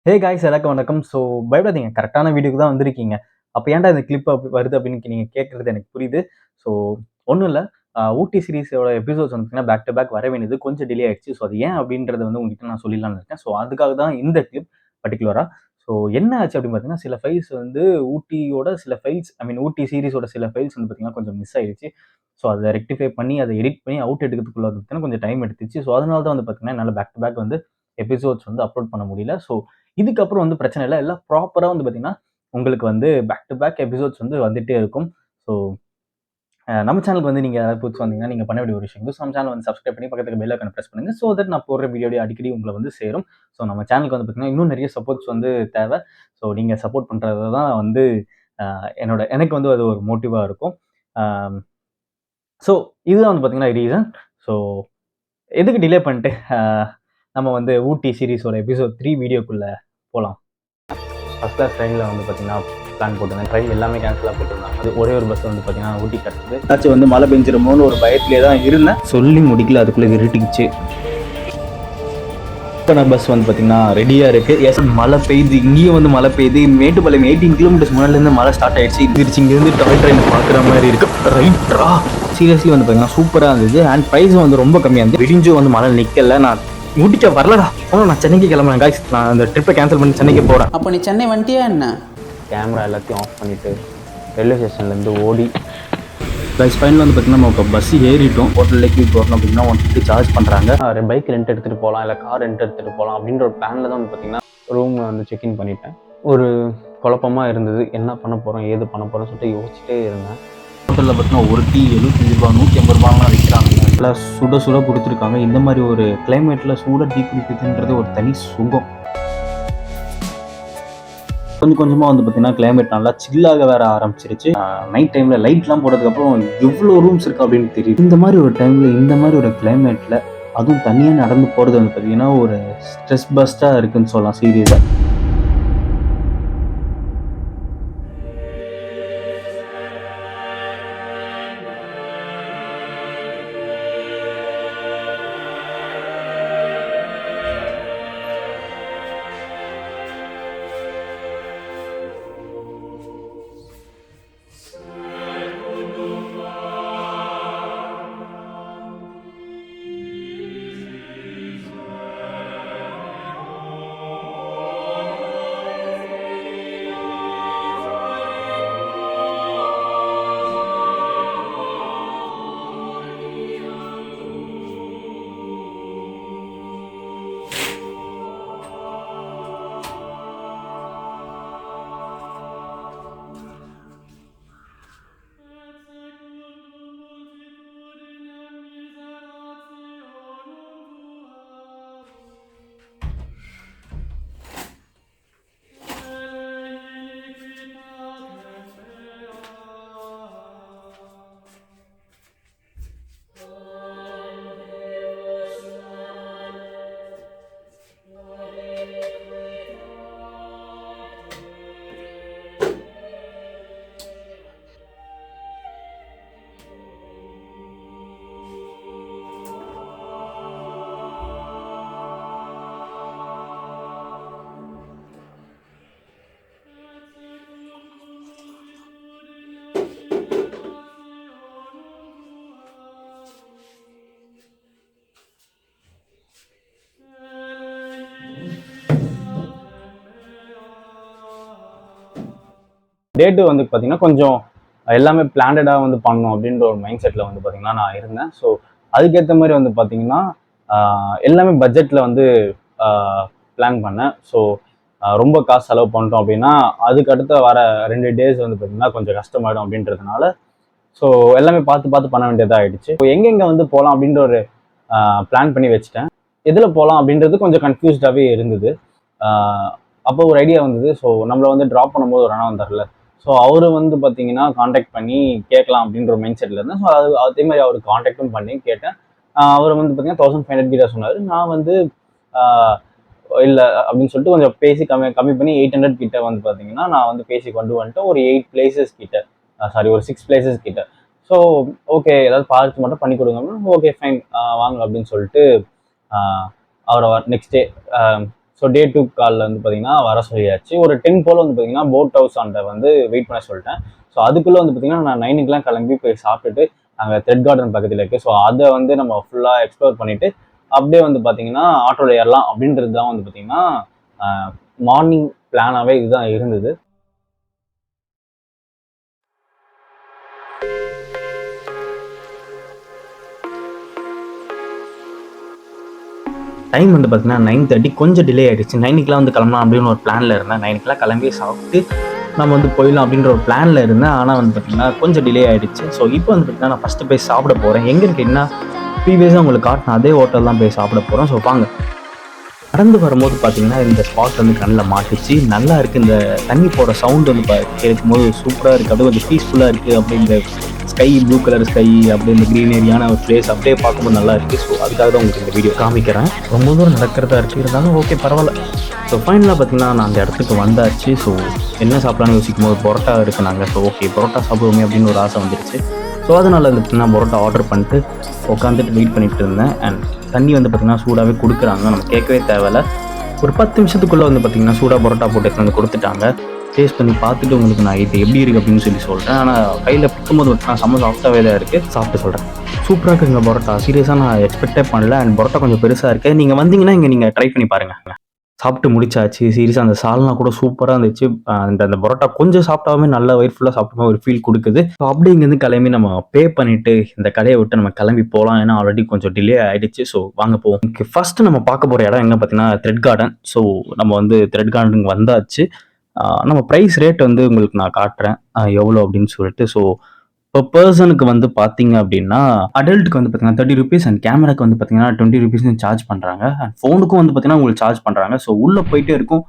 Hey guys எல்லாருக்கும் வணக்கம். So பயப்படாதீங்க, கரெக்டான வீடியோக்கு தான் வந்திருக்கீங்க. அப்போ ஏன்டா இந்த கிளிப் வருது அப்படின்னு நீங்கள் கேட்குறது எனக்கு புரியுது. ஸோ ஒன்றும் இல்லை, ஊட்டி சீரிஸோட எபிசோட்ஸ் வந்து பார்த்தீங்கன்னா பேக் டு பேக் வர வேண்டியது கொஞ்சம் டிலே ஆயிடுச்சு. ஸோ அது ஏன் அப்படின்றத வந்து உங்ககிட்ட நான் சொல்லிடலாம்னு இருக்கேன். ஸோ அதுக்காக தான் இந்த கிளிப் பர்டிகுலராக. ஸோ என்ன ஆச்சு அப்படின்னு பார்த்தீங்கன்னா, சில ஃபைல்ஸ் வந்து ஊட்டியோட சில ஃபைல்ஸ், ஐ மீன் ஊட்டி சீரிஸோட சில ஃபைல்ஸ் வந்து பார்த்தீங்கன்னா கொஞ்சம் மிஸ் ஆயிடுச்சு. ஸோ அதை ரெக்டிஃபை பண்ணி அதை எடிட் பண்ணி அவுட் எடுக்கிறதுக்குள்ள வந்து பார்த்தீங்கன்னா கொஞ்சம் டைம் எடுத்துச்சு. ஸோ அதனால தான் வந்து பார்த்தீங்கன்னா என்னால் பேக் டு பேக் வந்து எபிசோட்ஸ் வந்து அப்லோட் பண்ண முடியல. ஸோ இதுக்கப்புறம் வந்து பிரச்சனை இல்லை, எல்லாம் ப்ராப்பரா வந்து பார்த்தீங்கன்னா உங்களுக்கு வந்து பேக் டு பேக் எபிசோட்ஸ் வந்து வந்துட்டே இருக்கும். ஸோ நம்ம சேனலுக்கு வந்து நீங்க யாராவது புதுசு வந்தீங்கன்னா நீங்க பண்ண வேண்டிய ஒரு விஷயம் வந்து நம்ம சேனல் வந்து சப்ஸ்கிரைப் பண்ணி பக்கத்துக்கு பெல் ஐக்கான பிரஸ் பண்ணுங்க. ஸோ தட் நான் போடுற வீடியோ அடிக்கடி உங்களை வந்து சேரும். ஸோ நம்ம சேனலுக்கு வந்து பார்த்தீங்கன்னா இன்னும் நிறைய சப்போர்ட்ஸ் வந்து தேவை. ஸோ நீங்க சப்போர்ட் பண்றது தான் வந்து எனக்கு வந்து அது ஒரு மோட்டிவா இருக்கும். ஸோ இதுதான் வந்து பார்த்தீங்கன்னா ரீசன். ஸோ எதுக்கு டிலே பண்ணிட்டு நம்ம வந்து ஊட்டி சீரிஸோட எபிசோட் 3 வீடியோக்குள்ள போகலாம். ஃபர்ஸ்ட் கிளாஸ் ட்ரெயினில் வந்து பார்த்தீங்கன்னா பிளான் போட்டிருந்தேன். ட்ரெயின் எல்லாமே கேன்சலாக போட்டிருந்தாங்க. அது ஒரே ஒரு பஸ் வந்து பார்த்தீங்கன்னா ஊட்டி கிடச்சிது. ஏதாச்சும் வந்து மழை பெஞ்சிருமோன்னு ஒரு பயத்திலே தான் இருந்தேன். சொல்லி முடிக்கல, அதுக்குள்ளே இருட்டிக்குச்சு. இப்போ நான் பஸ் வந்து பார்த்தீங்கன்னா ரெடியாக இருக்குது. எஸ், மழை பெய்யுது, இங்கேயும் வந்து மழை பெய்யுது. மேட்டுப்பாளையம் 18 கிலோமீட்டர்ஸ் முன்னாடிலேருந்து மழை ஸ்டார்ட் ஆயிடுச்சு. திருச்சி இங்கேருந்து டாய் ட்ரெயின் பார்க்குற மாதிரி இருக்கு. ரைட்ரா, சீரியஸ்லி வந்து பார்த்தீங்கன்னா சூப்பராக இருந்தது. அண்ட் ப்ரைஸும் வந்து ரொம்ப கம்மியாக இருந்தது. விடிஞ்சும் வந்து மழை நிற்கல. நான் ஊட்டிக்க வரலடா, நான் சென்னைக்கு கிளம்புறேன் காய்ஸ். நான் அந்த ட்ரிப்பை கேன்சல் பண்ணி சென்னைக்கு போகிறேன். அப்போ நீ சென்னை வந்துட்டியா என்ன? கேமரா எல்லாத்தையும் ஆஃப் பண்ணிவிட்டு ரயில்வே ஸ்டேஷன்லேருந்து ஓடி கைஸ் ஃபைனல் வந்து பார்த்தீங்கன்னா நம்ம இப்போ பஸ் ஏறிட்டோம். ஹோட்டல்லேக்கு போகிறோம் அப்படின்னா 150 சார்ஜ் பண்ணுறாங்க. பைக் ரெண்ட் எடுத்துகிட்டு போகலாம், இல்லை கார் ரெண்ட் எடுத்துகிட்டு போகலாம் அப்படின்ற ஒரு பிளானில் தான் வந்து பார்த்தீங்கன்னா ரூம் வந்து செக்இன் பண்ணிட்டேன். ஒரு குழப்பமாக இருந்தது, என்ன பண்ண போகிறோம் ஏது பண்ண போகிறோம்னு சொல்லிட்டு யோசிச்சுட்டே இருந்தேன். ஹோட்டலில் பார்த்தீங்கன்னா ஒரு டீ 75 ரூபா 150 ரூபாலாம் விற்கிறாங்க. நல்லா சுட சுட கொடுத்துருக்காங்க. இந்த மாதிரி ஒரு கிளைமேட்டில் சூடாக டீ குடிக்கிறதுன்றது ஒரு தனி சுகம். கொஞ்சம் கொஞ்சமாக வந்து பார்த்தீங்கன்னா கிளைமேட் நல்லா சில்லாக வேற ஆரம்பிச்சிருச்சு. நைட் டைமில் லைட்லாம் போட்டதுக்கப்புறம் எவ்வளோ ரூம்ஸ் இருக்குது அப்படின்னு தெரியுது. இந்த மாதிரி ஒரு டைமில் இந்த மாதிரி ஒரு கிளைமேட்டில் அதுவும் தனியாக நடந்து போகிறது வந்து பார்த்தீங்கன்னா ஒரு ஸ்ட்ரெஸ் பஸ்ட்டாக இருக்குன்னு சொல்லலாம் சீரியஸாக. டேட்டு வந்து பார்த்தீங்கன்னா கொஞ்சம் எல்லாமே பிளான்டாக வந்து பண்ணணும் அப்படின்ற ஒரு மைண்ட் செட்டில் வந்து பார்த்தீங்கன்னா நான் இருந்தேன். ஸோ அதுக்கேற்ற மாதிரி வந்து பார்த்தீங்கன்னா எல்லாமே பட்ஜெட்டில் வந்து பிளான் பண்ணேன். ஸோ ரொம்ப காசு செலவு பண்ணிட்டோம் அப்படின்னா அதுக்கு அடுத்த வர 2 டேஸ் வந்து பார்த்தீங்கன்னா கொஞ்சம் கஷ்டமாயிடும் அப்படின்றதுனால ஸோ எல்லாமே பார்த்து பார்த்து பண்ண வேண்டியதாக ஆயிடுச்சு. ஸோ எங்கெங்கே வந்து போகலாம் அப்படின்ற ஒரு பிளான் பண்ணி வச்சுட்டேன். எதில் போகலாம் அப்படின்றது கொஞ்சம் கன்ஃபியூஸ்டாகவே இருந்தது. அப்போ ஒரு ஐடியா வந்தது. ஸோ நம்மளை வந்து ட்ராப் பண்ணும்போது ஒரு அண்ணா வந்தார்ல, ஸோ அவரு வந்து பார்த்தீங்கன்னா காண்டாக்ட் பண்ணி கேட்கலாம் அப்படின்ற ஒரு மைண்ட் செட்டில் இருந்தேன். ஸோ அதே மாதிரி அவருக்கு காண்டாக்டும் பண்ணி கேட்டேன். அவர் வந்து பார்த்தீங்கன்னா 1500 கிட்ட சொன்னார். நான் வந்து இல்லை அப்படின்னு சொல்லிட்டு கொஞ்சம் பேசி கம்மி பண்ணி 800 கிட்ட வந்து பார்த்தீங்கன்னா நான் வந்து பேசி கொண்டு வந்துட்டேன். ஒரு 8 பிளேசஸ் கிட்ட, ஒரு 6 பிளேசஸ் கிட்ட. ஸோ ஓகே, ஏதாவது பார்த்து மட்டும் பண்ணி கொடுங்க. ஓகே ஃபைன், வாங்க அப்படின்னு சொல்லிட்டு அவரை நெக்ஸ்ட் டே ஸோ டே 2 காலில் வந்து பார்த்தீங்கன்னா வர சொல்லியாச்சு. ஒரு 10 போல் வந்து பார்த்தீங்கன்னா போட் ஹவுஸ் அண்ட வந்து வெயிட் பண்ண சொல்லிட்டேன். ஸோ அதுக்குள்ளே வந்து பார்த்தீங்கன்னா நான் 9க்குலாம் கிளம்பி போய் சாப்பிட்டுட்டு அங்கே த்ரெட் கார்டன் பக்கத்தில் இருக்குது. ஸோ அதை வந்து நம்ம ஃபுல்லாக எக்ஸ்ப்ளோர் பண்ணிவிட்டு அப்படியே வந்து பார்த்தீங்கன்னா ஆட்டோவில் ஏறலாம் அப்படின்றது தான் வந்து பார்த்தீங்கன்னா மார்னிங் பிளானாகவே இதுதான் இருந்தது. டைம் வந்து பார்த்தீங்கன்னா 9:30 கொஞ்சம் டிலே ஆகிடுச்சு. 9க்குலாம் வந்து கிளம்பலாம் அப்படின்னு ஒரு பிளானில் இருந்தேன். 9க்குலாம் கிளம்பி சாப்பிட்டு நம்ம வந்து போயிடலாம் அப்படின்ற ஒரு பிளானில் இருந்தேன். ஆனால் வந்து பார்த்தீங்கன்னா கொஞ்சம் டிலே ஆகிடுச்சு. ஸோ இப்போ வந்து பார்த்தீங்கன்னா நான் ஃபஸ்ட்டு போய் சாப்பிட போகிறேன். எங்கே கேட்டிங்கன்னா ப்ரீவியஸாக உங்களுக்கு காட்டின அதே ஹோட்டல் தான் போய் சாப்பிட போகிறோம். ஸோ வாங்க. நடந்து வரும்போது பார்த்தீங்கன்னா இந்த ஸ்பாட் வந்து கண்ணில் மாட்டுச்சு. நல்லா இருக்குது. இந்த தண்ணி போகிற சவுண்ட் வந்து கேட்கும்போது சூப்பராக இருக்குது. அப்படியே கொஞ்சம் பீஸ்ஃபுல்லாக இருக்குது. அப்படி இந்த ஸ்கை ப்ளூ கலர் ஸ்கை அப்படியே இந்த க்ரீனரியான ஒரு பிளேஸ் அப்படியே பார்க்கும்போது நல்லா இருக்குது. ஸோ அதுக்காக தான் உங்களுக்கு இந்த வீடியோ காமிக்கிறேன். ரொம்ப தூரம் நடக்கிறதா இருக்குது, இருந்தாலும் ஓகே பரவாயில்ல. ஸோ ஃபைனலாக பார்த்தீங்கன்னா நான் அந்த இடத்துக்கு வந்தாச்சு. ஸோ என்ன சாப்பிட்லான்னு யோசிக்கும் போது பரோட்டா இருக்குனாங்க. ஸோ ஓகே பரோட்டா சாப்பிடுவோமே அப்படின்னு ஒரு ஆசை வந்துருச்சு. ஸோ அதனால் வந்து பார்த்தீங்கன்னா பரோட்டா ஆர்டர் பண்ணிட்டு உட்காந்துட்டு வெயிட் பண்ணிட்டு இருந்தேன். அண்ட் தண்ணி வந்து பார்த்திங்கன்னா சூடாகவே கொடுக்குறாங்க, நம்ம கேட்கவே தேவையில்ல. ஒரு 10 நிமிஷத்துக்குள்ளே வந்து பார்த்திங்கன்னா சூடாக பரோட்டா போட்டு வந்து கொடுத்துட்டாங்க. டேஸ்ட் பண்ணி பார்த்துட்டு உங்களுக்கு நான் இது எப்படி இருக்குது அப்படின்னு சொல்கிறேன். ஆனால் கையில் பிக்கும்போது பார்த்தீங்கன்னா செம்ம சாஃப்டாகவே தான் இருக்குது. சாப்பிட்டு சொல்கிறேன். சூப்பராக இருக்குங்க பரோட்டா. சீரியஸாக நான் எக்ஸ்பெக்டே பண்ணல. அண்ட் பரோட்டா கொஞ்சம் பெருசாக இருக்குது. நீங்கள் வந்தீங்கன்னா இங்கே நீங்கள் ட்ரை பண்ணி பாருங்கள். சாப்பிட்டு முடிச்சாச்சு. சீரியஸாக அந்த சால்னா கூட சூப்பராக இருந்துச்சு. அந்த பரோட்டா கொஞ்சம் சாப்பிட்டாலுமே நல்லா வயிறு ஃபுல்லாக சாப்பிட்ட ஒரு ஃபீல் கொடுக்குது. ஸோ அப்படி இங்கேருந்து கிளம்பி நம்ம பே பண்ணிவிட்டு இந்த கடையை விட்டு நம்ம கிளம்பி போகலாம். ஏன்னா ஆல்ரெடி கொஞ்சம் டிலே ஆகிடுச்சு. ஸோ வாங்க போவோம். ஃபஸ்ட்டு நம்ம பார்க்க போகிற இடம் எங்கே பார்த்தீங்கன்னா த்ரெட் கார்டன். ஸோ நம்ம வந்து த்ரெட் கார்டனுக்கு வந்தாச்சு. நம்ம ப்ரைஸ் ரேட் வந்து உங்களுக்கு நான் காட்டுறேன் எவ்வளோ அப்படின்னு சொல்லிட்டு. ஸோ இப்போ பர்சனுக்கு வந்து பார்த்தீங்க அப்படின்னா அடல்ட்டுக்கு வந்து பார்த்தீங்கன்னா 30 rupees அண்ட் கேமராக்கு வந்து பார்த்தீங்கன்னா 20 rupees சார்ஜ் பண்ணுறாங்க. அண்ட் ஃபோனுக்கும் வந்து பார்த்தீங்கன்னா உங்களுக்கு சார்ஜ் பண்ணுறாங்க. ஸோ உள்ளே போயிட்டே இருக்கும்,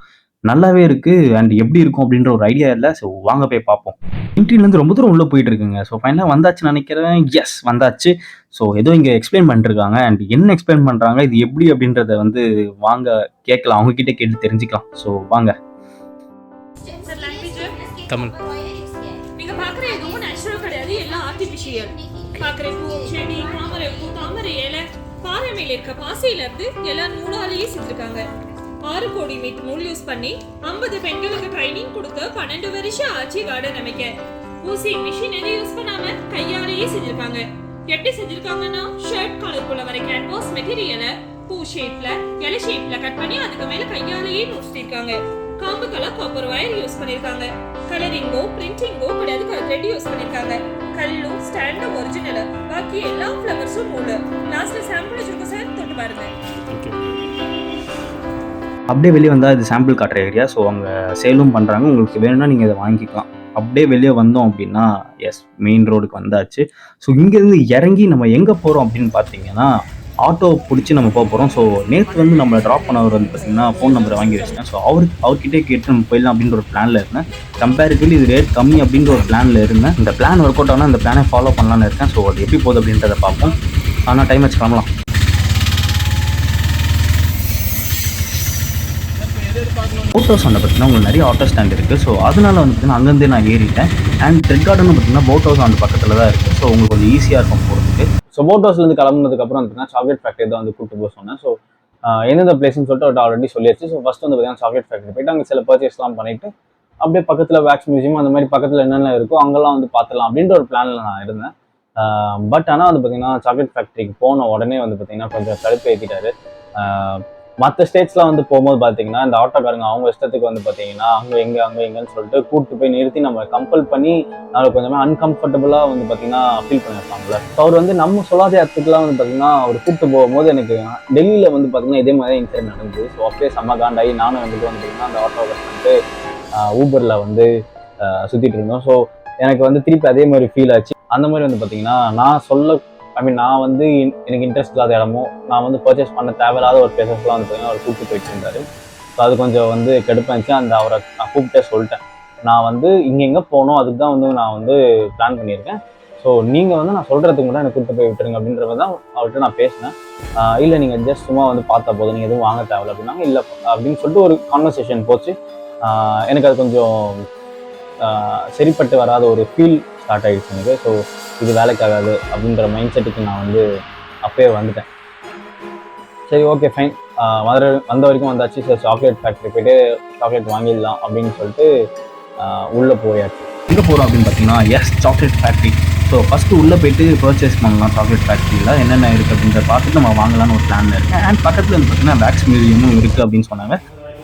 நல்லாவே இருக்குது. அண்ட் எப்படி இருக்கும் அப்படின்ற ஒரு ஐடியா இல்லை. ஸோ வாங்க போய் பார்ப்போம். என்ட்ரிலேருந்து ரொம்ப தூரம் உள்ளே போயிட்டு இருக்குங்க. ஸோ ஃபைனலாக வந்தாச்சு நினைக்கிறேன். எஸ் வந்தாச்சு. ஸோ ஏதோ இங்கே எக்ஸ்பிளைன் பண்ணிருக்காங்க. அண்ட் என்ன எக்ஸ்பிளைன் பண்ணுறாங்க, இது எப்படி அப்படின்றத வந்து வாங்க கேட்கலாம், அவங்ககிட்ட கேட்டு தெரிஞ்சுக்கலாம். ஸோ வாங்க. தமிழ். நீங்க பாக்குற எதுவும் நேச்சுரல் கிடையாது, எல்லாம் ஆர்டிபிஷியல். பாக்குற பூ, செடி, தாமரை பூ, தாமரை இலை, பாறை மேல இருக்க பாசையில இருந்து எல்லாம் நூலாலேயே செஞ்சிருக்காங்க. 6 கோடி மீட் நூல் யூஸ் பண்ணி 50 பெண்களுக்கு ட்ரைனிங் கொடுத்து 12 வருஷம் ஆச்சு கார்டன் அமைக்க. ஊசி மிஷினரி யூஸ் பண்ணாம கையாலேயே செஞ்சிருக்காங்க. எப்படி செஞ்சிருக்காங்கன்னா ஷர்ட் காலருக்குள்ள வர கேன்வாஸ் மெட்டீரியலை பூ ஷேப்ல இலை ஷேப்ல கட் பண்ணி அதுக்கு மேல கையாலேயே நூற்றிருக்காங்க. காம்புக்கெல்லாம் காப்பர் வயர் யூஸ் பண்ணிருக்காங்க. கலரிங்கோ பிரிண்டிங்கோ கிடையாது, த்ரெட் யூஸ் பண்ணிருக்காங்க. கல்லும் ஸ்டாண்டும் ஒரிஜினல், பாக்கி எல்லா ஃப்ளவர்ஸும் நூலு. லாஸ்ட்ல சாம்பிள் வச்சிருக்கோம் சார், தொட்டு பாருங்க. அப்படியே வெளியே வந்தால் இது சாம்பிள் காட்டுற ஏரியா. ஸோ அங்கே சேலும் பண்ணுறாங்க. உங்களுக்கு வேணும்னா நீங்கள் இதை வாங்கிக்கலாம். அப்படியே வெளியே வந்தோம் அப்படின்னா எஸ் மெயின் ரோடுக்கு வந்தாச்சு. ஸோ இங்கேருந்து இறங்கி நம்ம எங்கே போகிறோம் அப்படின்னு பார்த்தீங்கன்னா ஆட்டோ பிடிச்சி நம்ம போக போகிறோம். ஸோ நேற்று வந்து நம்மளை ட்ராப் பண்ணவர் வந்து பார்த்திங்கன்னா ஃபோன் நம்பரை வாங்கி வச்சிட்டேன். ஸோ அவர்கிட்டே கேட்டு நம்ம போயிடலாம் அப்படின்ற ஒரு பிளானில் இருந்தேன். கம்பேரிட்டிவ்லி இது ரேட் கம்மி அப்படின்ற ஒரு பிளானில் இருந்தேன். இந்த பிளான் ஒர்க் அவுட் ஆனால் இந்த பிளானை ஃபாலோ பண்ணலான்னு இருக்கேன். ஸோ அது எப்படி போகுது அப்படின்றத பார்ப்போம். ஆனால் டைம் வச்சு கிளம்பலாம். போட் ஹவுஸ் வந்து பார்த்தீங்கன்னா உங்களுக்கு நிறைய ஆட்டோ ஸ்டாண்ட் இருக்குது. ஸோ அதனால வந்து பார்த்தீங்கன்னா அங்கேருந்தே நான் ஏறிட்டேன். அண்ட் த்ரெட் கார்டன் பார்த்தீங்கன்னா போட் ஹவுஸ் அந்த பக்கத்தில் தான் இருக்குது. ஸோ உங்களுக்கு கொஞ்சம் ஈஸியாக இருக்கும் போகிறதுக்கு. ஸோ போட் ஹவுஸ்லேருந்து கிளம்புனதுக்கப்புறம் வந்து சாக்லேட் ஃபேக்ட்ரி தான் வந்து கூப்பிட்டு போக சொன்னேன். ஸோ எந்தெந்த பிளேஸ்னு சொல்லிட்டு அவர்கிட்ட ஆல்ரெடி சொல்லியாச்சு. ஸோ ஃபஸ்ட் வந்து பார்த்தீங்கன்னா சாக்லேட் ஃபேக்ட்ரி போயிட்டு அங்கே சில பர்ச்சேஸ்லாம் பண்ணிவிட்டு அப்படியே பக்கத்தில் வேக்ஸ் மியூசியம் அந்த மாதிரி பக்கத்தில் என்னென்ன இருக்கோ அங்கெல்லாம் வந்து பார்த்துலாம் அப்படின்ற ஒரு பிளானில் நான் இருந்தேன். பட் ஆனால் வந்து பார்த்தீங்கன்னா சாக்லேட் ஃபேக்ட்ரிக்கு போன உடனே வந்து பார்த்தீங்கன்னா கொஞ்சம் கடுப்பு ஏற்றிட்டாரு. மற்ற ஸ்டேட்ஸ்லாம் வந்து போகும்போது பார்த்தீங்கன்னா இந்த ஆட்டோக்காரங்க அவங்க இஷ்டத்துக்கு வந்து பார்த்தீங்கன்னா அங்கே எங்கேன்னு சொல்லிட்டு கூப்பிட்டு போய் நிறுத்தி நம்ம கம்பல் பண்ணி நம்மளுக்கு கொஞ்சமே அன்கம்ஃபர்டபுளாக வந்து பார்த்தீங்கன்னா ஃபீல் பண்ணியிருப்பாங்களே. ஸோ அவர் வந்து நம்ம சொல்லாத இடத்துக்குலாம் வந்து பார்த்தீங்கன்னா அவர் கூப்பிட்டு போகும்போது எனக்கு டெல்லியில் வந்து பார்த்தீங்கன்னா இதே மாதிரி இன்சிடென்ட் நடந்தது. ஸோ அப்படியே செம்ம காண்டாகி நானும் வந்துட்டு வந்து பார்த்தீங்கன்னா அந்த ஆட்டோக்காரர் வந்து ஊபரில் வந்து சுற்றிட்டு இருந்தோம். ஸோ எனக்கு வந்து திருப்பி அதே மாதிரி ஃபீல் ஆச்சு. அந்த மாதிரி வந்து பார்த்தீங்கன்னா நான் வந்து எனக்கு இன்ட்ரெஸ்ட் இல்லாத இடமோ நான் வந்து பர்ச்சேஸ் பண்ண தேவையில்லாத ஒரு பிளேசஸ்லாம் வந்து பார்த்தீங்கன்னா அவர் கூப்பிட்டு போயிட்டு இருந்தார். ஸோ அது கொஞ்சம் வந்து கடுப்பாச்சு. அவரை நான் கூப்பிட்டே சொல்லிட்டேன், நான் வந்து எங்கே போகணும் அதுக்கு தான் வந்து நான் வந்து பிளான் பண்ணியிருக்கேன். ஸோ நீங்கள் வந்து நான் சொல்கிறதுக்கு மட்டும் எனக்கு கூப்பிட்டு போய் விட்டுருங்க அப்படின்ற மாதிரி தான் அவர்கிட்ட நான் பேசினேன். இல்லை நீங்கள் ஜஸ்ட் சும்மா வந்து பார்த்தா போதும், நீங்கள் எதுவும் வாங்க தேவையில்ல அப்படின்னாங்க. இல்லை அப்படின்னு சொல்லிட்டு ஒரு கான்வர்சேஷன் போச்சு. எனக்கு அது கொஞ்சம் சரிப்பட்டு வராத ஒரு ஃபீல் ஸ்டார்ட் ஆகிடுச்சு எனக்கு. ஸோ இது வேலைக்காகாது அப்படின்ற மைண்ட் செட்டுக்கு நான் வந்து அப்பயே வந்துட்டேன். சரி ஓகே ஃபைன், வந்த வரைக்கும் வந்தாச்சு. சரி சாக்லேட் ஃபேக்ட்ரி போயிட்டு சாக்லேட் வாங்கிடலாம் அப்படின்னு சொல்லிட்டு உள்ளே போயாச்சு. எங்கே போகிறோம் அப்படின்னு பார்த்தீங்கன்னா சாக்லேட் ஃபேக்ட்ரி. ஸோ ஃபஸ்ட்டு உள்ளே போயிட்டு பர்ச்சேஸ் பண்ணலாம் சாக்லேட் ஃபேக்ட்ரியில் என்னென்ன இருக்குது அப்படின்றத பார்த்துட்டு நம்ம வாங்கலான்னு ஒரு பிளான் இருக்கேன். அண்ட் பக்கத்தில் வந்து பார்த்தீங்கன்னா வேக்ஸ் மியூசியமும் இருக்குது அப்படின்னு சொன்னாங்க.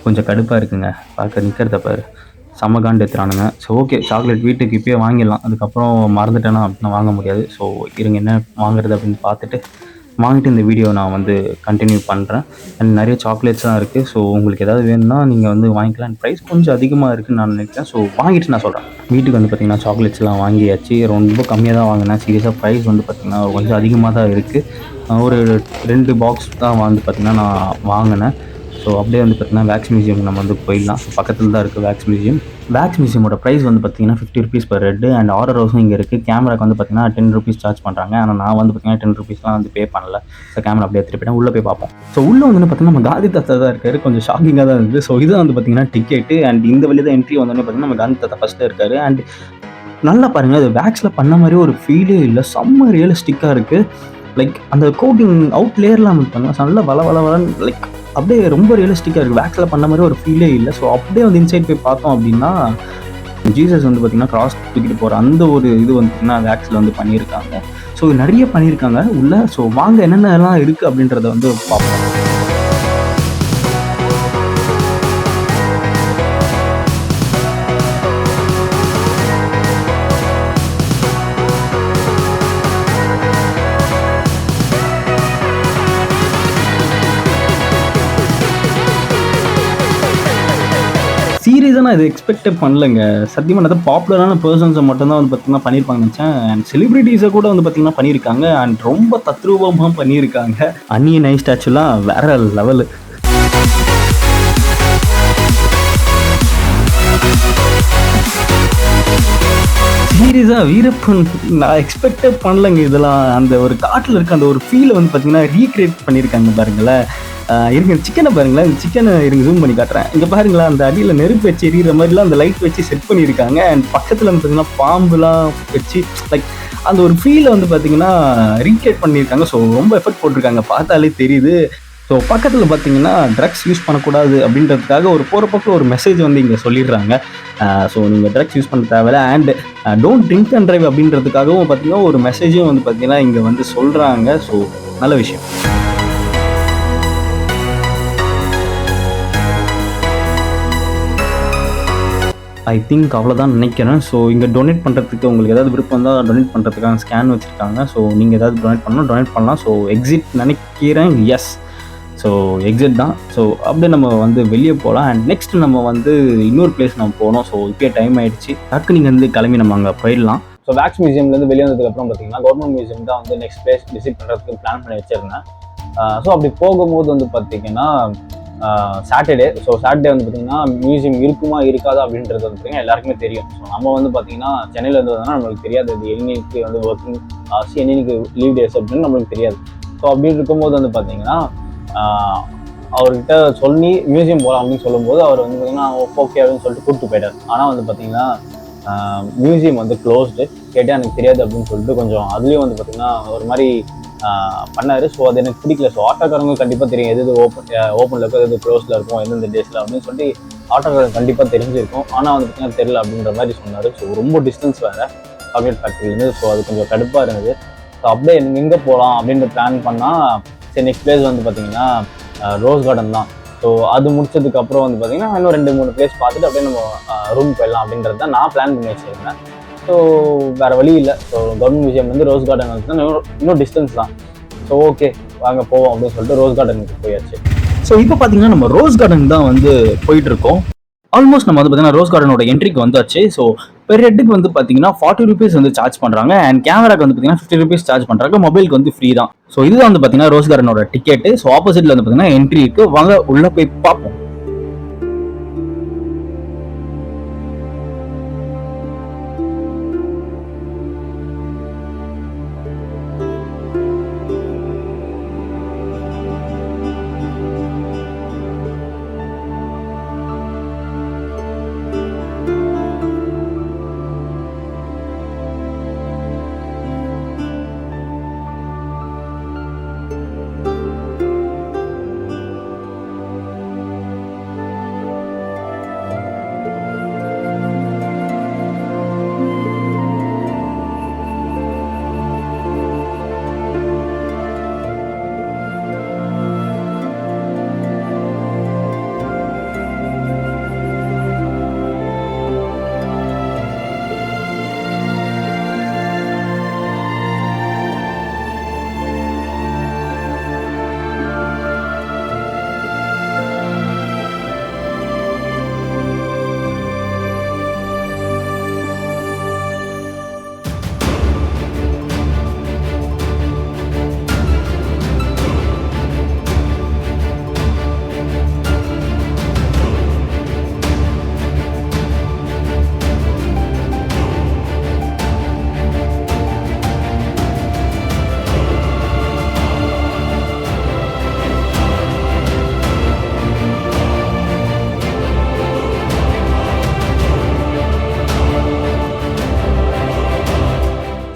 கொஞ்சம் கடுப்பாக இருக்குங்க பார்க்க நிற்கிறத பாரு, செம்ம காண்டு எடுத்துறானுங்க. ஸோ ஓகே சாக்லேட் வீட்டுக்கு இப்போயே வாங்கிடலாம், அதுக்கப்புறம் மறந்துட்டேன்னா அப்படின்னா வாங்க முடியாது. ஸோ இருங்க என்ன வாங்குறது அப்படின்னு பார்த்துட்டு வாங்கிட்டு இந்த வீடியோ நான் வந்து கண்டினியூ பண்ணுறேன். அண்ட் நிறைய சாக்லேட்ஸ்லாம் இருக்குது. ஸோ உங்களுக்கு ஏதாவது வேணும்னா நீங்கள் வந்து வாங்கிக்கலாம். ப்ரைஸ் கொஞ்சம் அதிகமாக இருக்குதுன்னு நான் நினைக்கிறேன். ஸோ வாங்கிட்டு நான் சொல்கிறேன். வீட்டுக்கு வந்து பார்த்திங்கன்னா சாக்லேட்ஸ்லாம் வாங்கியாச்சு. ரொம்ப கம்மியாக தான் வாங்கினேன். சீரியஸாக ப்ரைஸ் வந்து பார்த்திங்கன்னா கொஞ்சம் அதிகமாக தான் இருக்குது. ஒரு 2 பாக்ஸ் தான் வந்து பார்த்திங்கன்னா நான் வாங்கினேன். ஸோ அப்படியே வந்து பார்த்திங்கன்னா வேக்ஸ் மியூசியம் நம்ம வந்து போயிடலாம். ஸோ பக்கத்தில் தான் இருக்குது வேக்ஸ் மியூசியம். வேக்ஸ் மியூசியமோட ப்ரைஸ் வந்து பார்த்திங்கன்னா 50 rupees per head. And order ஹவுஸும் இங்கே இருக்குது. கேமராக்கு வந்து பார்த்திங்கன்னா 10 rupees சார்ஜ் பண்ணுறாங்க. ஆனால் நான் வந்து பார்த்திங்கன்னா 10 rupeesலாம் வந்து பே பண்ணல. ஸோ கேமரா அப்படியே எடுத்துகிட்டு போயிட்டேன். உள்ளே போய் பார்ப்போம். ஸோ உள்ளே வந்து பார்த்திங்கன்னா நம்ம காந்தி தாத்தா தான் இருக்காரு. கொஞ்சம் ஷாக்கிங்காக தான் இருக்குது. ஸோ இதுதான் வந்து பார்த்திங்கன்னா டிக்கெட்டு. அண்ட் இந்த வழி தான் என்ட்ரி வந்தோடனே பார்த்திங்கன்னா நம்ம காந்தி தாத்தா ஃபஸ்ட்டு இருக்காரு. அண்ட் நல்லா பாருங்கள், அது வேக்ஸில் பண்ண மாதிரி ஒரு ஃபீலே இல்லை, செம்ம ரியலிஸ்டிக்காக இருக்குது. லைக் அந்த கோட்டிங் அவுட் லேயர்லாம் பண்ணலாம் நல்லா வளன்னு லைக் அப்படியே ரொம்ப ரியலிஸ்டிக்காக இருக்குது. வேக்ஸில் பண்ண மாதிரி ஒரு ஃபீலே இல்லை. ஸோ அப்படியே வந்து இன்சைட் போய் பார்த்தோம் அப்படின்னா ஜீசஸ் வந்து பார்த்திங்கன்னா கிராஸ் தூக்கிட்டு போகிற அந்த ஒரு இது வந்து பார்த்திங்கன்னா வேக்ஸில் வந்து பண்ணியிருக்காங்க. ஸோ நிறைய பண்ணியிருக்காங்க உள்ள. ஸோ வாங்க என்னென்னலாம் இருக்குது அப்படின்றத வந்து பார்ப்போம். சீரியஸாக நான் இது எக்ஸ்பெக்டே பண்ணலைங்க. சத்தியமாக நான் பாப்புலரான பர்சன்ஸை மட்டும்தான் வந்து பார்த்திங்கன்னா பண்ணியிருப்பாங்கன்னு நினச்சேன். அண்ட் செலிப்ரிட்டிஸை கூட வந்து பார்த்திங்கன்னா பண்ணியிருக்காங்க. அண்ட் ரொம்ப தத்ரூபமாக பண்ணியிருக்காங்க. அந்நிய நைஸ் ஸ்டாச்சுலாம் வேற லெவலு. சீரியஸாக வீரப்பன் நான் எக்ஸ்பெக்டே பண்ணலைங்க. இதெல்லாம் அந்த ஒரு காட்டில் இருக்க அந்த ஒரு ஃபீலை வந்து பார்த்திங்கன்னா ரீக்ரியேட் பண்ணியிருக்காங்க பாருங்களேன். இருங்க சிக்கனை பாருங்களேன். இந்த சிக்கனை இருங்க ஜூம் பண்ணி காட்டுறேன். இங்கே பாருங்களா அந்த அடியில் நெருப்பு வச்சு எரியிற மாதிரிலாம் அந்த லைட் வச்சு செட் பண்ணியிருக்காங்க. அண்ட் பக்கத்தில் வந்து பார்த்திங்கன்னா பாம்புலாம் வச்சு லைக் அந்த ஒரு ஃபீலை வந்து பார்த்திங்கன்னா ரீக்ரியேட் பண்ணியிருக்காங்க. ஸோ ரொம்ப எஃபர்ட் போட்டிருக்காங்க, பார்த்தாலே தெரியுது. ஸோ பக்கத்தில் பார்த்தீங்கன்னா ட்ரக்ஸ் யூஸ் பண்ணக்கூடாது அப்படின்றதுக்காக ஒரு போகிற பக்கம் ஒரு மெசேஜ் வந்து இங்கே சொல்லிடுறாங்க. ஸோ நீங்கள் ட்ரக்ஸ் யூஸ் பண்ண தேவையில்ல. And don't drink and drive அப்படின்றதுக்காகவும் பார்த்தீங்கன்னா ஒரு மெசேஜும் வந்து பார்த்திங்கன்னா இங்கே வந்து சொல்கிறாங்க. ஸோ நல்ல விஷயம். ஐ திங்க் அவ்வளோதான் நினைக்கிறேன். ஸோ இங்கே டொனேட் பண்ணுறதுக்கு உங்களுக்கு ஏதாவது விருப்பம் தான் டொனேட் பண்ணுறதுக்காக ஸ்கேன் வச்சுருக்காங்க. ஸோ நீங்கள் ஏதாவது டொனேட் பண்ணலாம். ஸோ எக்ஸிட் நினைக்கிறேன். எஸ், ஸோ எக்ஸிட் தான். ஸோ அப்படியே நம்ம வந்து வெளியே போகலாம். அண்ட் நெக்ஸ்ட் நம்ம வந்து இன்னொரு பிளேஸ் நம்ம போகணும். ஸோ இப்போயே டைம் ஆகிடுச்சு. டக்கு நீங்கள் வந்து கிளம்பி நம்ம அங்கே போயிடலாம். ஸோ வேக்ஸ் மியூசியம்லேருந்து வெளியே வந்ததுக்கப்புறம் பார்த்தீங்கன்னா கவர்மெண்ட் மியூசியம் தான் வந்து நெக்ஸ்ட் பிளேஸ் விசிட் பண்ணுறதுக்கு பிளான் பண்ணி வச்சுருந்தேன். ஸோ அப்படி போகும்போது வந்து பார்த்தீங்கன்னா சாட்டர்டே. ஸோ சாட்டர்டே வந்து பார்த்தீங்கன்னா மியூசியம் இருக்குமா இருக்காதா அப்படின்றது வந்து பார்த்தீங்கன்னா எல்லாருக்குமே தெரியும். ஸோ நம்ம வந்து பார்த்தீங்கன்னா சென்னையில் இருந்ததுனா நம்மளுக்கு தெரியாது அது என்னைக்கு வந்து ஒர்க்கிங் ஹவர்ஸ், என்னைக்கு லீவ் டேஸ் அப்படின்னு நம்மளுக்கு தெரியாது. ஸோ அப்படி இருக்கும்போது வந்து பார்த்தீங்கன்னா அவர்கிட்ட சொல்லி மியூசியம் போகலாம் அப்படின்னு சொல்லும்போது அவர் வந்து பார்த்தீங்கன்னா ஓகே அப்படின்னு சொல்லிட்டு கூப்பிட்டு போயிட்டார். ஆனால் வந்து பார்த்தீங்கன்னா மியூசியம் வந்து க்ளோஸ்டு. கேட்டால் எனக்கு தெரியாது அப்படின்னு சொல்லிட்டு கொஞ்சம் அதுலேயும் வந்து பார்த்தீங்கன்னா ஒரு மாதிரி பண்ணார். ஸோ அது எனக்கு பிடிக்கல. ஸோ ஆட்டோக்காரங்க கண்டிப்பாக தெரியும் எது ஓப்பனில் இருக்கும், எது க்ளோஸில் இருக்கும், எந்தெந்த டேஸில் அப்படின்னு சொல்லி ஆட்டோக்காரங்க கண்டிப்பாக தெரிஞ்சிருக்கும். ஆனால் வந்து பார்த்தீங்கன்னா தெரியல அப்படின்ற மாதிரி சொன்னார். ஸோ ரொம்ப டிஸ்டன்ஸ் வேறு சாக்லேட் ஃபேக்ட்ரிலேருந்து. ஸோ அது கொஞ்சம் கடுப்பாக இருந்தது. ஸோ அப்படியே எங்கே போகலாம் அப்படின்ற பிளான் பண்ணால் சரி நெக்ஸ்ட் பிளேஸ் வந்து பார்த்தீங்கன்னா ரோஸ் கார்டன் தான். ஸோ அது முடிச்சதுக்கப்புறம் வந்து பார்த்தீங்கன்னா இன்னும் 2-3 பிளேஸ் பார்த்துட்டு அப்படியே நம்ம ரூம் போயிடலாம் அப்படின்றது தான் நான் பிளான் பண்ணி வச்சுருந்தேன். ஸோ வேறு வழி இல்லை. ஸோ கவர்மெண்ட் மியூசியம் வந்து ரோஸ் கார்டன் வந்து இன்னும் டிஸ்டன்ஸ் தான். ஸோ ஓகே வாங்க போவோம் அப்படின்னு சொல்லிட்டு ரோஸ் கார்டனுக்கு போயாச்சு. ஸோ இப்போ பார்த்தீங்கன்னா நம்ம ரோஸ் கார்டன் தான் வந்து போயிட்டு இருக்கோம். ஆல்மோஸ்ட் நம்ம வந்து பார்த்தீங்கன்னா ரோஸ் கார்டனோட என்ட்ரிக்கு வந்தாச்சு. ஸோ பெர் ஹெட்டுக்கு வந்து பார்த்தீங்கன்னா 40 rupees வந்து சார்ஜ் பண்ணுறாங்க. அண்ட் கேமராக்கு வந்து பார்த்தீங்கன்னா 50 rupees சார்ஜ் பண்ணுறாங்க. மொபைலுக்கு வந்து ஃப்ரீ தான். ஸோ இதுதான் வந்து பார்த்தீங்கன்னா ரோஸ் கார்டனோட டிக்கெட்டு. ஸோ ஆப்போசிட்டில் வந்து பார்த்தீங்கன்னா என்ட்ரி இருக்குது. வாங்க உள்ளே போய் பார்ப்போம்.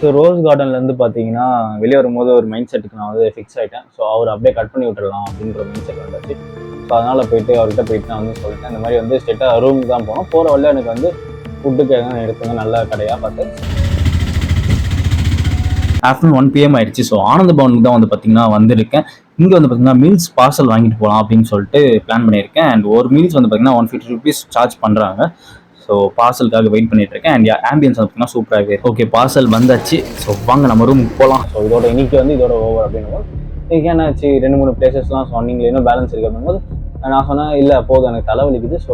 ஸோ ரோஸ் கார்டன்லேருந்து பார்த்தீங்கன்னா வெளியே வரும்போது ஒரு மைண்ட் செட்டுக்கு நான் வந்து ஃபிக்ஸ் ஆகிட்டேன். ஸோ அவர் அப்படியே கட் பண்ணி விட்டுடலாம் அப்படின்ற மைண்ட் செட் வந்துச்சு. ஸோ அதனால் போயிட்டு அவர்கிட்ட போயிட்டு நான் வந்து சொல்லிட்டேன், இந்த மாதிரி வந்து ஸ்ட்ரெயிட்டாக ரூமுக்கு தான் போனோம். போகிற வழியில் எனக்கு வந்து ஃபுட்டுக்கு எதாவது எடுத்துங்க நல்ல கடையாக பார்த்து. ஆஃப்டர்நூன் 1 PM ஆயிடுச்சு. ஸோ ஆனந்த பவனுக்கு தான் வந்து பார்த்தீங்கன்னா வந்திருக்கேன். இங்கே வந்து பார்த்தீங்கன்னா மீல்ஸ் பார்சல் வாங்கிட்டு போகலாம் அப்படின்னு சொல்லிட்டு பிளான் பண்ணியிருக்கேன். அண்ட் ஒரு மீல்ஸ் வந்து பார்த்தீங்கன்னா 150 rupees சார்ஜ் பண்ணுறாங்க. ஸோ பார்சலுக்காக வெயிட் பண்ணிட்டு இருக்கேன். அண்ட் ஆம்பியன்ஸ் வந்து பார்த்தீங்கன்னா சூப்பராகவே இருக்கு. ஓகே, பார்சல் வந்தாச்சு. ஸோ வாங்க நம்ம ரூமுக்கு போகலாம். ஸோ இதோட இன்னைக்கு வந்து இதோட ஓவர் அப்படின்னும் இன்னைக்கு என்னாச்சு 2-3 பிளேசஸ்லாம் சொன்னீங்களே இன்னும் பேலன்ஸ் இருக்குது அப்படிங்கும்போது நான் சொன்னேன், இல்லை போதும் எனக்கு தலைவலிக்குது, ஸோ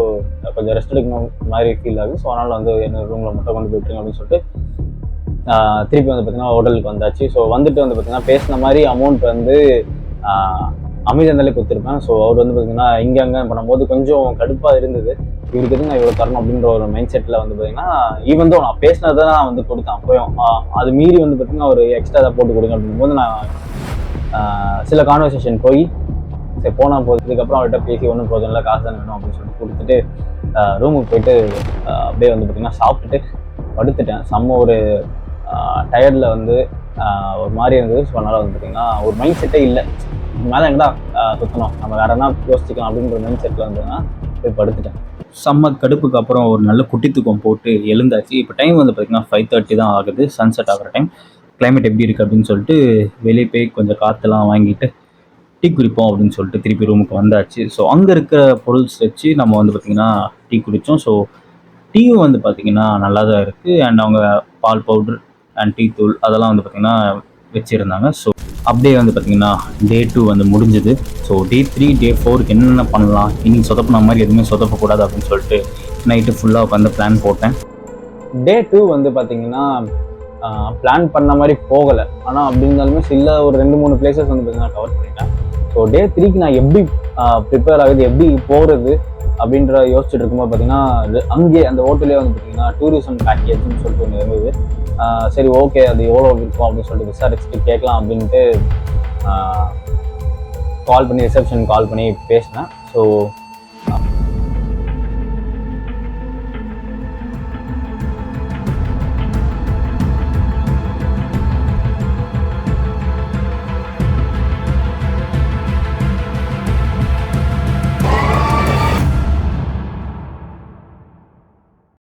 கொஞ்சம் ரெஸ்ட் எடுக்கணும் மாதிரி ஃபீல் ஆகுது, ஸோ அதனால் வந்து என்ன ரூமில் மட்டும் கொண்டு போயிட்டுருங்க அப்படின்னு சொல்லிட்டு திருப்பி வந்து பார்த்தீங்கன்னா ஹோட்டலுக்கு வந்தாச்சு. ஸோ வந்துட்டு வந்து பார்த்தீங்கன்னா பேசின மாதிரி அமௌண்ட் வந்து அமேசான்லேயே கொடுத்துருப்பேன். ஸோ அவர் வந்து பார்த்தீங்கன்னா இங்கே அங்கே பண்ணும்போது கொஞ்சம் கடுப்பாக இருந்தது, இவருக்கு எதுவும் நான் இவ்வளோ தரணும் அப்படின்ற ஒரு மைண்ட் செட்டில் வந்து பார்த்தீங்கன்னா ஈவன் தான் நான் பேசினதை நான் வந்து கொடுத்தேன். அப்போயும் அது மீறி வந்து பார்த்தீங்கன்னா ஒரு எக்ஸ்ட்ரா அதை போட்டு கொடுங்க அப்படிங்கும்போது நான் சில கான்வர்சேஷன் போய் சரி போனால் போகிறதுக்கப்புறம் அவர்கிட்ட பேசி ஒன்றும் போதும் இல்லை, காசு தானே வேணும் அப்படின்னு சொல்லிட்டு கொடுத்துட்டு ரூமுக்கு போயிட்டு அப்படியே வந்து பார்த்திங்கன்னா சாப்பிட்டுட்டு படுத்துட்டேன். செம்ம ஒரு டயர்டில் வந்து ஒரு மாதிரி இருந்தது. ஸோ அதனால் வந்து பார்த்திங்கன்னா ஒரு மைண்ட் செட்டே இல்லை, மேலே எங்கடா சுற்றணும், நம்ம வேறு என்ன யோசிச்சிக்கலாம் அப்படின்ற மைண்ட் செட்டில் வந்துன்னா போய் படுத்துட்டேன். செம்ம கடுப்புக்கு அப்புறம் ஒரு நல்ல குட்டி தூக்கம் போட்டு எழுந்தாச்சு. இப்போ டைம் வந்து பார்த்திங்கன்னா 5:30 தான் ஆகுது, சன்செட் ஆகிற டைம். கிளைமேட் எப்படி இருக்குது அப்படின்னு சொல்லிட்டு வெளியே போய் கொஞ்சம் காற்றுலாம் வாங்கிட்டு டீ குடிப்போம் அப்படின்னு சொல்லிட்டு திருப்பி ரூமுக்கு வந்தாச்சு. ஸோ அங்கே இருக்கிற பொருள்ஸ் வச்சு நம்ம வந்து பார்த்திங்கன்னா டீ குடித்தோம். ஸோ டீயும் வந்து பார்த்திங்கன்னா நல்லா தான் இருக்குது. அண்ட் அவங்க பால் பவுட்ரு அண்ட் டீ தூள் அதெல்லாம் வந்து பார்த்திங்கன்னா வச்சுருந்தாங்க. ஸோ அப்படியே வந்து பார்த்திங்கன்னா Day 2 வந்து முடிஞ்சுது. ஸோ Day 3 Day 4 என்னென்ன பண்ணலாம், இன்னைக்கு சொதப்பின மாதிரி எதுவுமே சொதப்பக்கூடாது அப்படின்னு சொல்லிட்டு நைட்டு ஃபுல்லாக உட்காந்து பிளான் போட்டேன். Day 2 வந்து பார்த்திங்கன்னா பிளான் பண்ண மாதிரி போகலை, ஆனால் அப்படி இருந்தாலுமே சில ஒரு 2-3 பிளேசஸ் வந்து பார்த்திங்கன்னா கவர் பண்ணிட்டேன். ஸோ Day 3க்கு நான் எப்படி ப்ரிப்பேர் ஆகுது, எப்படி போகிறது அப்படின்ற யோசிச்சுட்டு இருக்கும்போது பார்த்தீங்கன்னா அங்கே அந்த ஹோட்டலே வந்து பார்த்தீங்கன்னா டூரிசம் பேக்கேஜ்னு சொல்லிட்டு ஒன்று இருந்தது. சரி ஓகே, அது எவ்வளோ இருக்கும் அப்படின்னு சொல்லிட்டு விசாரிச்சுட்டு கேட்கலாம் அப்படின்ட்டு கால் பண்ணி ரிசப்ஷன் கால் பண்ணி பேசினேன். ஸோ